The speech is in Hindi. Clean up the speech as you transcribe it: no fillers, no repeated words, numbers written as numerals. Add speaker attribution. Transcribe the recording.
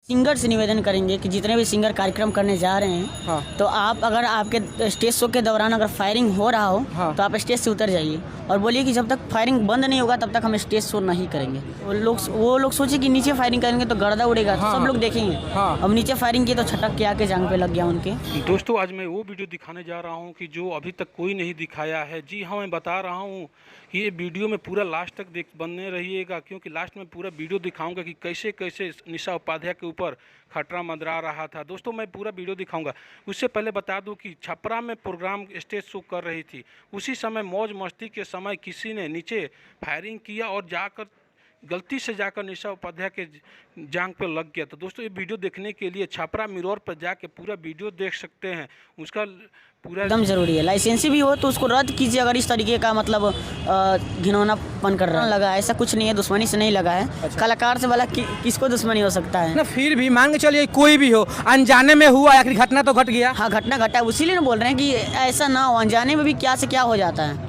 Speaker 1: सिंगर से निवेदन करेंगे कि जितने भी सिंगर कार्यक्रम करने जा रहे हैं,
Speaker 2: हाँ।
Speaker 1: तो आप अगर आपके स्टेज शो के दौरान अगर फायरिंग हो रहा हो,
Speaker 2: हाँ।
Speaker 1: तो आप स्टेज से उतर जाइए और बोलिए कि जब तक फायरिंग बंद नहीं होगा तब तक हम स्टेज शो नहीं करेंगे। वो लोग सोचे कि नीचे फायरिंग करेंगे तो गर्दा उड़ेगा, तो सब लोग देखेंगे।
Speaker 2: हाँ।
Speaker 1: अब नीचे फायरिंग की तो छटक के आके जांग पे लग गया उनके।
Speaker 3: दोस्तों, आज मैं वो वीडियो दिखाने जा रहा हूँ कि जो अभी तक कोई नहीं दिखाया है। जी हाँ, मैं बता रहा हूँ, ये वीडियो में पूरा लास्ट तक बने रहिएगा, क्योंकि लास्ट में पूरा वीडियो दिखाऊंगा कि कैसे कैसे निशा उपाध्याय के ऊपर खतरा मंडरा रहा था। दोस्तों, मैं पूरा वीडियो दिखाऊंगा। उससे पहले बता दूं कि छपरा में प्रोग्राम स्टेज शो कर रही थी, उसी समय मौज मस्ती के समय किसी ने नीचे फायरिंग किया और जाकर गलती से जाकर निशा उपाध्याय के जांग पर लग गया। तो दोस्तों, ये वीडियो देखने के लिए छपरा मिरर पर जाके पूरा वीडियो देख सकते हैं। उसका पूरा
Speaker 1: एकदम जरूरी है। लाइसेंसी भी हो तो उसको रद्द कीजिए अगर इस तरीके का मतलब घिनौनापन कर रहा है। लगा ऐसा कुछ नहीं है, दुश्मनी से नहीं लगा है।
Speaker 2: अच्छा।
Speaker 1: कलाकार से भला किसको दुश्मनी हो सकता है
Speaker 2: ना, फिर भी मान के चलिए कोई भी हो, अनजाने में हुआ, आखिर घटना तो घट गया।
Speaker 1: हाँ, घटना घटा है, उसीलिए ना बोल रहे हैं कि ऐसा ना हो। अनजाने में भी क्या से क्या हो जाता है।